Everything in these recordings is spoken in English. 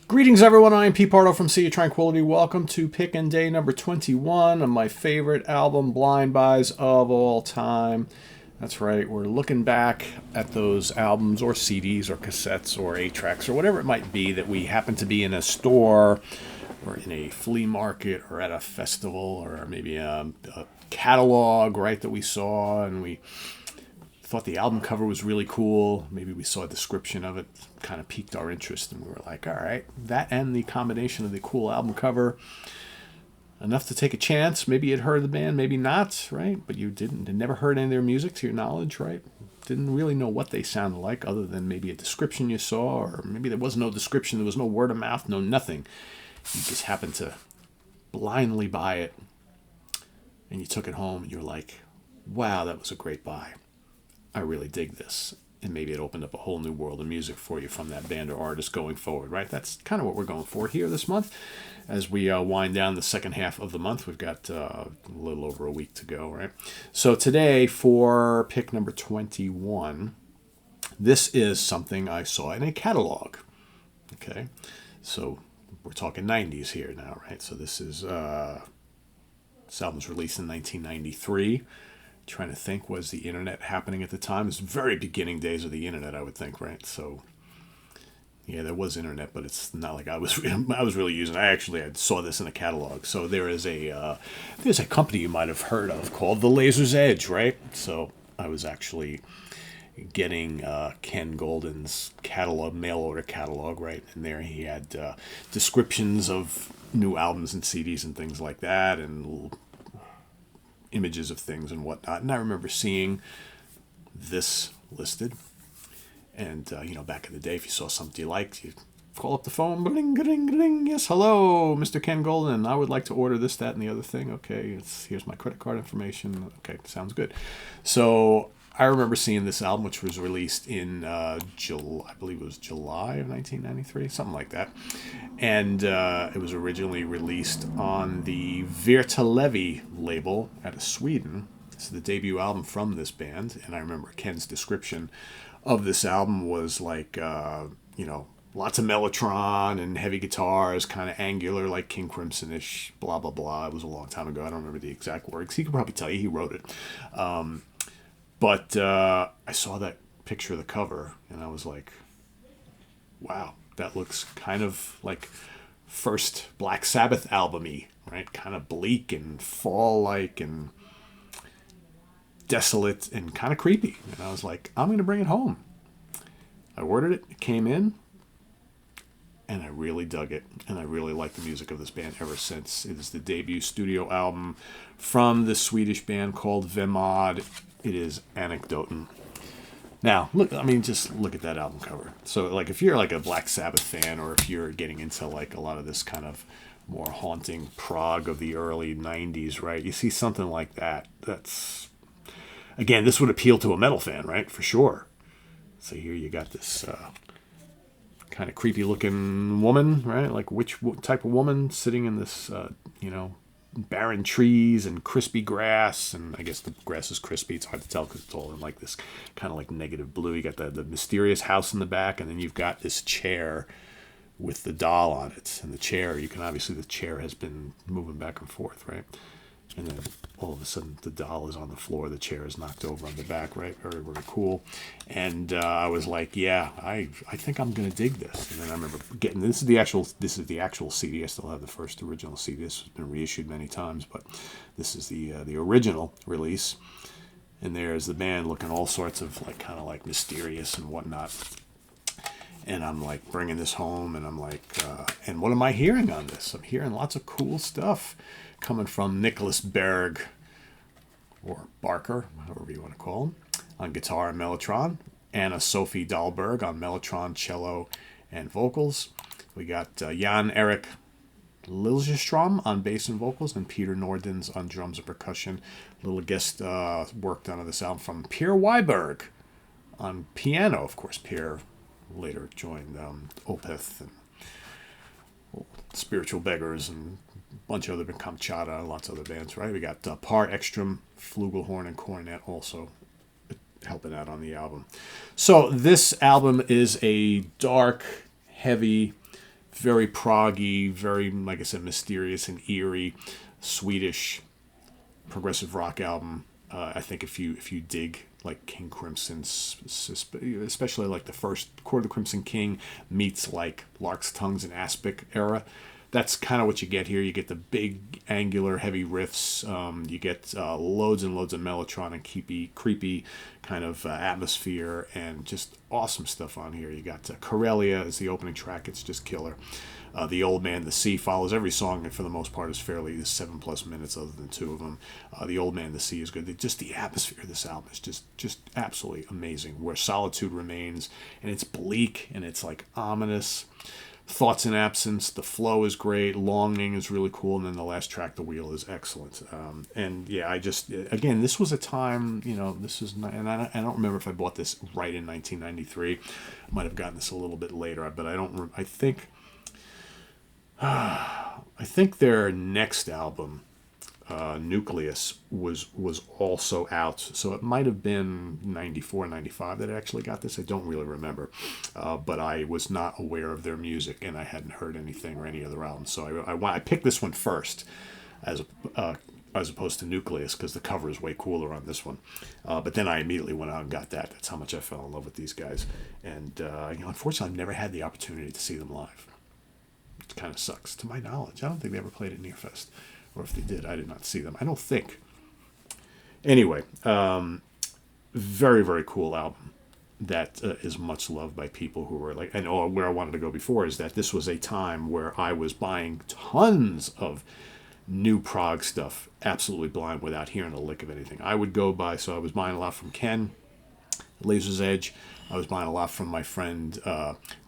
Greetings, everyone. I am Pete Pardo from Sea of Tranquility. Welcome to Pick and Day number 21 of my favorite album blind buys of all time. That's right. We're looking back at those albums or CDs or cassettes or 8-tracks or whatever it might be that we happen to be in a store or in a flea market or at a festival or maybe a catalog, right, that we saw and we thought the album cover was really cool. Maybe we saw a description of it, kind of piqued our interest, and we were like, all right, that and the combination of the cool album cover, enough to take a chance. Maybe you'd heard the band, maybe not, right? But you didn't. Had never heard any of their music to your knowledge, right? Didn't really know what they sounded like other than maybe a description you saw, or maybe there was no description, there was no word of mouth, no nothing. You just happened to blindly buy it, and you took it home, and you're like, wow, that was a great buy. I really dig this. And maybe it opened up a whole new world of music for you from that band or artist going forward, right? That's kind of what we're going for here this month. As we wind down the second half of the month, we've got a little over a week to go, right? So today, for pick number 21, this is something I saw in a catalog, okay? So we're talking 90s here now, right? So this album was released in 1993. Trying to think, was the internet happening at the time? It was the very beginning days of the internet, I would think, right? So yeah, there was internet, but it's not like I was really using it. I saw this in a catalog. So there's a company you might have heard of called The Laser's Edge, right? So I was actually getting Ken Golden's catalog, mail order catalog, right? And there he had descriptions of new albums and CDs and things like that, and images of things and whatnot. And I remember seeing this listed. And, back in the day, if you saw something you liked, you'd call up the phone, bling, bling, bling. Yes, hello, Mr. Ken Golden. I would like to order this, that, and the other thing. Okay, here's my credit card information. Okay, sounds good. So I remember seeing this album, which was released in July, I believe it was July of 1993, something like that. And it was originally released on the Virta Levi label out of Sweden. It's the debut album from this band. And I remember Ken's description of this album was like, lots of Mellotron and heavy guitars, kind of angular, like King Crimson-ish, blah, blah, blah. It was a long time ago. I don't remember the exact words. He could probably tell you. He wrote it. But I saw that picture of the cover, and I was like, wow, that looks kind of like first Black Sabbath album-y, right? Kind of bleak and fall-like and desolate and kind of creepy. And I was like, I'm going to bring it home. I ordered it. It came in, and I really dug it. And I really like the music of this band ever since. It is the debut studio album from the Swedish band called Vemod. It is Anecdoten. Now, just look at that album cover. So, like, if you're like a Black Sabbath fan, or if you're getting into like a lot of this kind of more haunting prog of the early 90s, right? You see something like that. That's, again, this would appeal to a metal fan, right? For sure. So here you got this kind of creepy looking woman, right? Like which type of woman sitting in this, barren trees and crispy grass, and I guess the grass is crispy. It's hard to tell because it's all in like this kind of like negative blue. You got the mysterious house in the back, and then you've got this chair with the doll on it. And the chair, the chair has been moving back and forth, right? And then all of a sudden the doll is on the floor, the chair is knocked over on the back, right? Very, very cool. And I was like, yeah, I think I'm gonna dig this. And then I remember getting this is the actual CD. I still have the first original CD. This has been reissued many times, but this is the original release. And there's the band looking all sorts of like kind of like mysterious and whatnot. And I'm like bringing this home, and I'm like, and what am I hearing on this? I'm hearing lots of cool stuff coming from Nicholas Berg, or Barker, however you want to call him, on guitar and Mellotron. Anna Sophie Dahlberg on Mellotron, cello, and vocals. We got Jan Erik Liljeström on bass and vocals, and Peter Nordens on drums and percussion. Little guest work done on this album from Per Wiberg on piano. Of course, Per later joined Opeth and Spiritual Beggars and a bunch of other Kamchata, lots of other bands, right? We got Par Ekström, flugelhorn, and cornet also helping out on the album. So this album is a dark, heavy, very proggy, very, like I said, mysterious and eerie, Swedish progressive rock album. I think if you dig like King Crimson, especially like the first Court of the Crimson King meets like Lark's Tongues and Aspic era, that's kind of what you get here. You get the big, angular, heavy riffs. You get loads and loads of Mellotron and creepy kind of atmosphere, and just awesome stuff on here. You got Corellia as the opening track. It's just killer. The Old Man, the Sea follows every song, and for the most part is fairly 7+ minutes, other than 2 of them. The Old Man, the Sea is good. Just the atmosphere of this album is just absolutely amazing. Where Solitude Remains, and it's bleak and it's like ominous. Thoughts in Absence, the flow is great. Longing is really cool, and then the last track, The Wheel, is excellent. And yeah, again, this was a time, this is not, and I don't remember if I bought this right in 1993. I might have gotten this a little bit later, but I think their next album, Nucleus, was also out, so it might have been 94, 95 that I actually got this. I don't really remember, but I was not aware of their music, and I hadn't heard anything or any other albums, so I picked this one first as opposed to Nucleus, because the cover is way cooler on this one. But then I immediately went out and got that. That's how much I fell in love with these guys, and unfortunately I've never had the opportunity to see them live. It kind of sucks, to my knowledge. I don't think they ever played at Nearfest. Or if they did, I did not see them. I don't think. Anyway, very, very cool album that is much loved by people who were like, and where I wanted to go before is that this was a time where I was buying tons of new prog stuff, absolutely blind, without hearing a lick of anything. I would go buy, so I was buying a lot from Ken, Laser's Edge. I was buying a lot from my friend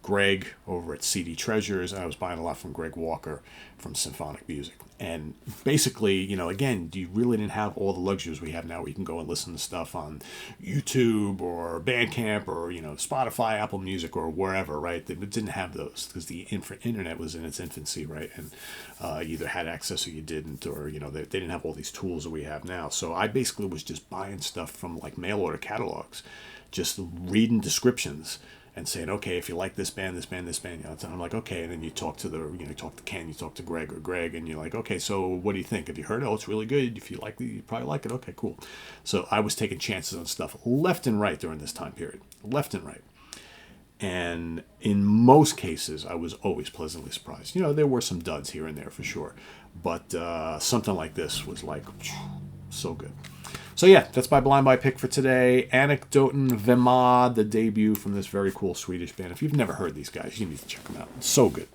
Greg over at CD Treasures. I was buying a lot from Greg Walker from Symphonic Music. And basically, again, you really didn't have all the luxuries we have now, where you can go and listen to stuff on YouTube or Bandcamp or, Spotify, Apple Music, or wherever, right? They didn't have those because the internet was in its infancy, right? And you either had access or you didn't, or, they didn't have all these tools that we have now. So I basically was just buying stuff from like mail order catalogs, just reading descriptions and saying, okay, if you like this band, and I'm like, okay, and then you talk to you talk to Ken, you talk to Greg, and you're like, okay, so what do you think? Have you heard it? Oh, it's really good. If you like it, you probably like it. Okay, cool. So I was taking chances on stuff left and right during this time period, left and right. And in most cases, I was always pleasantly surprised. There were some duds here and there for sure, but something like this was like, so good. So yeah, that's my blind buy pick for today. Anekdoten Vemad, the debut from this very cool Swedish band. If you've never heard these guys, you need to check them out. It's so good.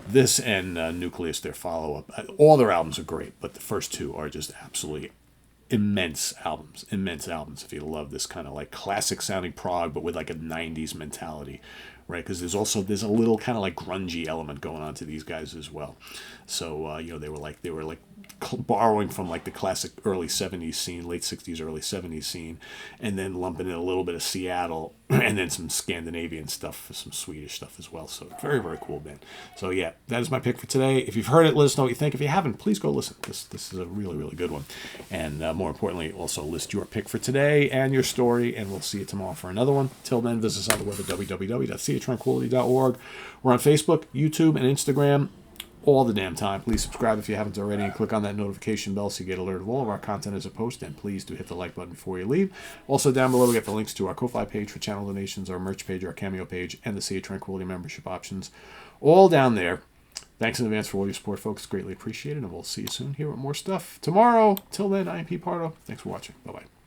This and Nucleus, their follow-up. All their albums are great, but the first 2 are just absolutely immense albums. If you love this kind of like classic sounding prog, but with like a 90s mentality, right? Because there's a little kind of like grungy element going on to these guys as well. So they were like borrowing from like the classic early 70s scene, late 60s, early 70s scene, and then lumping in a little bit of Seattle and then some Scandinavian stuff, some Swedish stuff as well. So very, very cool band. So yeah, that is my pick for today. If you've heard it, let us know what you think. If you haven't, please go listen. This is a really, really good one. And more importantly, also list your pick for today and your story, and we'll see you tomorrow for another one. Till then, visit us on the web at www.seatranquility.org. We're on Facebook, YouTube, and Instagram all the damn time. Please subscribe if you haven't already, and click on that notification bell so you get alerted of all of our content as a post. And please do hit the like button before you leave. Also, down below we got the links to our Ko-Fi page for channel donations, our merch page, our Cameo page, and the Sea of Tranquility membership options, all down there. Thanks in advance for all your support, folks. Greatly appreciated, and we'll see you soon here with more stuff tomorrow. Till then, I am Pete Pardo. Thanks for watching. Bye-bye.